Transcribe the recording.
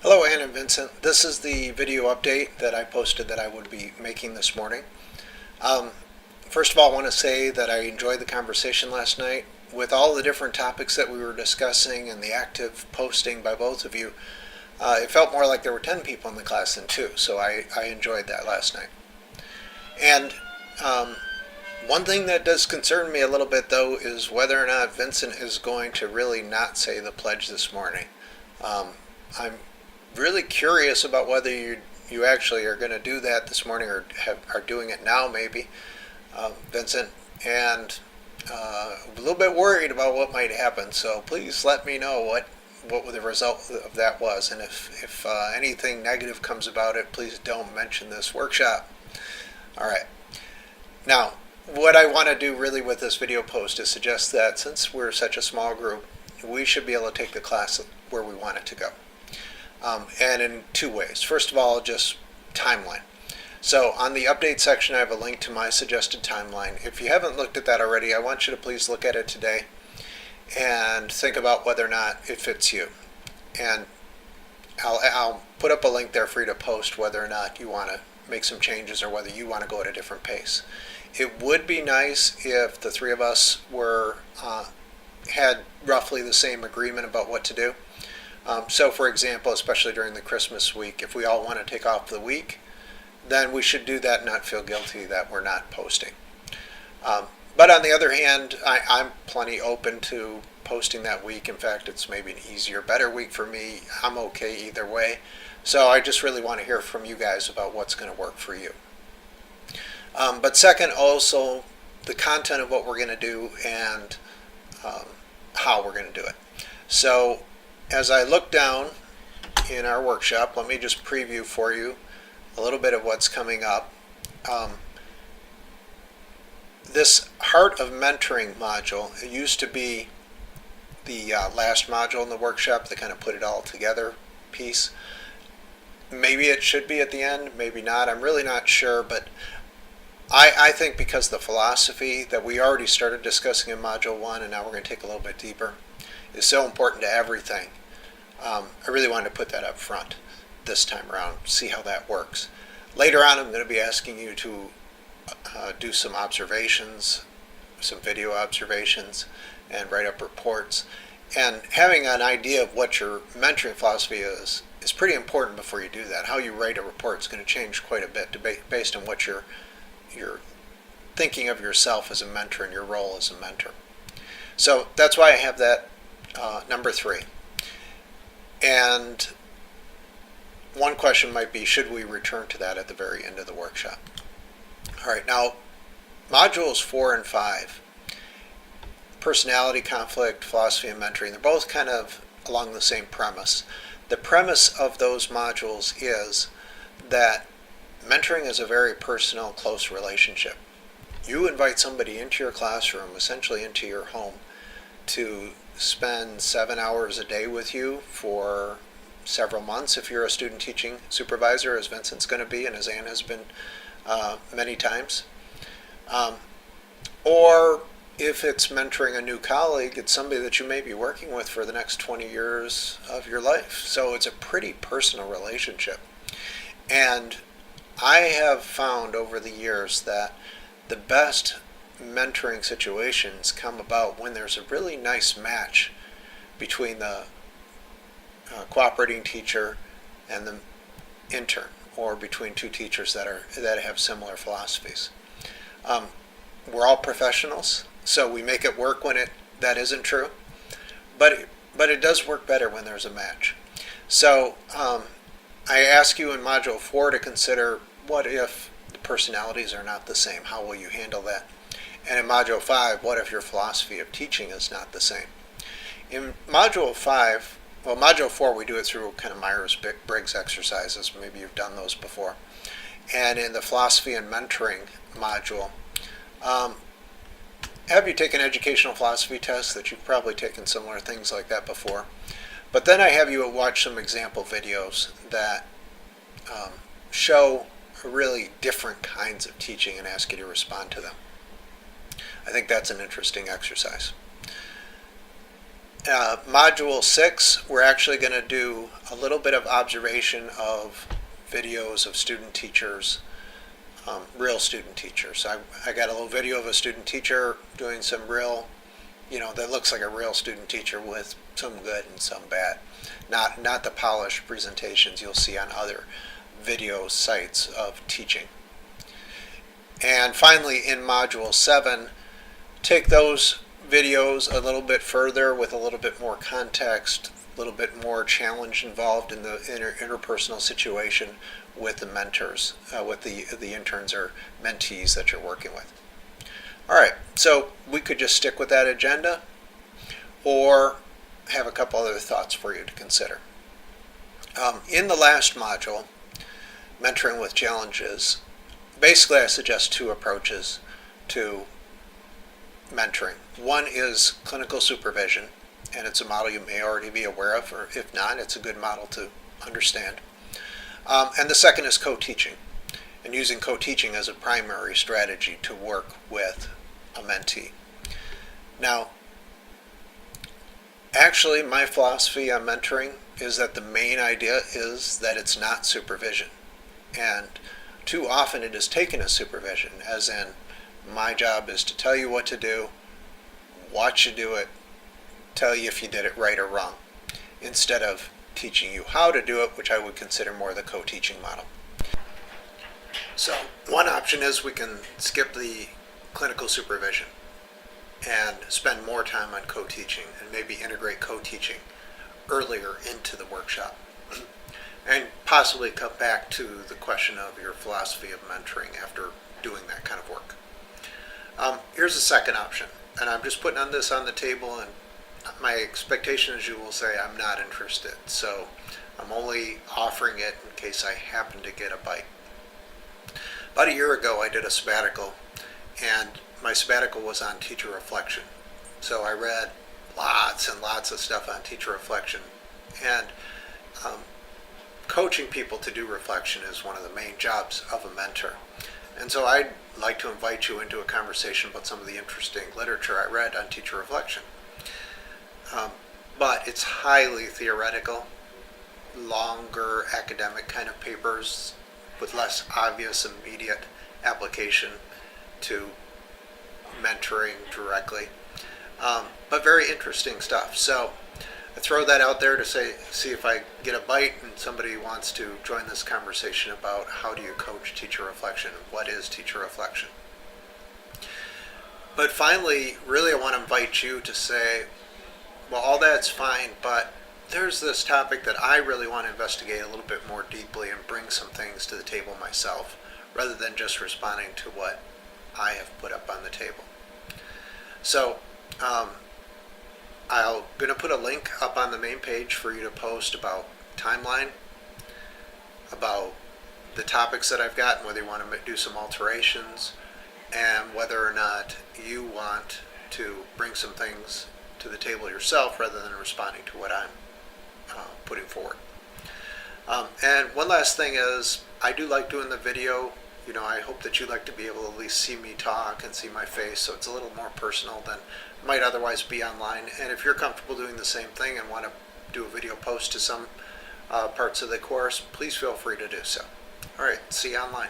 Hello, Ann and Vincent. This is the video update that I posted that I would be making this morning. Um, First of all, I want to say that I enjoyed the conversation last night. With all the different topics that we were discussing and the active posting by both of you, it felt more like there were 10 people in the class than 2, so I enjoyed that last night. And um, one thing that does concern me a little bit, though, is whether or not Vincent is going to really not say the pledge this morning. Um, I'm really curious about whether you actually are going to do that this morning or are doing it now, maybe, Vincent. And a little bit worried about what might happen. So please let me know what the result of that was, and if anything negative comes about it, please don't mention this workshop. All right. Now, what I want to do really with this video post is suggest that since we're such a small group, we should be able to take the class where we want it to go. And in 2 ways. First of all, just timeline. So on the update section, I have a link to my suggested timeline. If you haven't looked at that already, I want you to please look at it today and think about whether or not it fits you. And I'll put up a link there for you to post whether or not you want to make some changes or whether you want to go at a different pace. It would be nice if the 3 of us had roughly the same agreement about what to do. So for example, especially during the Christmas week, if we all want to take off the week, then we should do that and not feel guilty that we're not posting. But on the other hand, I'm plenty open to posting that week. In fact, it's maybe an easier, better week for me. I'm okay either way. So I just really want to hear from you guys about what's going to work for you. But second, also the content of what we're going to do and how we're going to do it. So as I look down in our workshop, let me just preview for you a little bit of what's coming up. This Heart of Mentoring module, it used to be the last module in the workshop, the kind of put it all together piece. Maybe it should be at the end, maybe not. I'm really not sure, but I think because the philosophy that we already started discussing in Module 1 and now we're going to take a little bit deeper is so important to everything. I really wanted to put that up front this time around, see how that works. Later on, I'm going to be asking you to do some observations, some video observations, and write up reports. And having an idea of what your mentoring philosophy is pretty important before you do that. How you write a report is going to change quite a bit based on what you're thinking of yourself as a mentor and your role as a mentor. So that's why I have that number 3. And one question might be, should we return to that at the very end of the workshop? All right, now modules 4 and 5, personality conflict, philosophy, and mentoring, they're both kind of along the same premise. The premise of those modules is that mentoring is a very personal, close relationship. You invite somebody into your classroom, essentially into your home, to spend 7 hours a day with you for several months if you're a student teaching supervisor, as Vincent's going to be and as Ann has been many times. Or if it's mentoring a new colleague, it's somebody that you may be working with for the next 20 years of your life. So it's a pretty personal relationship. And I have found over the years that the best mentoring situations come about when there's a really nice match between the cooperating teacher and the intern, or between 2 teachers that have similar philosophies. We're all professionals, so we make it work when that isn't true, but it does work better when there's a match. So I ask you in Module 4 to consider, what if the personalities are not the same? How will you handle that? And in Module 5, what if your philosophy of teaching is not the same? In Module 4 we do it through kind of Myers-Briggs exercises. Maybe you've done those before. And in the philosophy and mentoring module, have you taken educational philosophy tests? That you've probably taken similar things like that before. But then I have you watch some example videos that show really different kinds of teaching and ask you to respond to them. I think that's an interesting exercise. Module 6, we're actually going to do a little bit of observation of videos of student teachers, real student teachers. I got a little video of a student teacher doing some real, that looks like a real student teacher with some good and some bad. Not the polished presentations you'll see on other video sites of teaching. And finally, in Module 7, take those videos a little bit further with a little bit more context, a little bit more challenge involved in the interpersonal situation with the mentors, with the interns or mentees that you're working with. All right, so we could just stick with that agenda or have a couple other thoughts for you to consider. In the last module, Mentoring with Challenges, basically I suggest two approaches to mentoring. One is clinical supervision, and it's a model you may already be aware of, or if not, it's a good model to understand. And the second is co-teaching, and using co-teaching as a primary strategy to work with a mentee. Now, actually, my philosophy on mentoring is that the main idea is that it's not supervision. And too often it is taken as supervision, as in, my job is to tell you what to do, watch you do it, tell you if you did it right or wrong, instead of teaching you how to do it, which I would consider more the co-teaching model. So one option is we can skip the clinical supervision and spend more time on co-teaching and maybe integrate co-teaching earlier into the workshop and possibly come back to the question of your philosophy of mentoring after doing that kind of work. Here's the second option, and I'm just putting this on the table, and my expectation is you will say I'm not interested, so I'm only offering it in case I happen to get a bite. About a year ago I did a sabbatical, and my sabbatical was on teacher reflection. So I read lots and lots of stuff on teacher reflection, and coaching people to do reflection is one of the main jobs of a mentor. And so I'd like to invite you into a conversation about some of the interesting literature I read on teacher reflection. But it's highly theoretical, longer academic kind of papers with less obvious immediate application to mentoring directly, but very interesting stuff. So I throw that out there to see if I get a bite and somebody wants to join this conversation about how do you coach teacher reflection and what is teacher reflection. But finally, really I want to invite you to say, well, all that's fine, but there's this topic that I really want to investigate a little bit more deeply and bring some things to the table myself, rather than just responding to what I have put up on the table. So I'm going to put a link up on the main page for you to post about timeline, about the topics that I've got, and whether you want to do some alterations, and whether or not you want to bring some things to the table yourself rather than responding to what I'm putting forward. And one last thing is, I do like doing the video. I hope that you like to be able to at least see me talk and see my face, so it's a little more personal than might otherwise be online. And if you're comfortable doing the same thing and want to do a video post to some parts of the course, please feel free to do so. All right, see you online.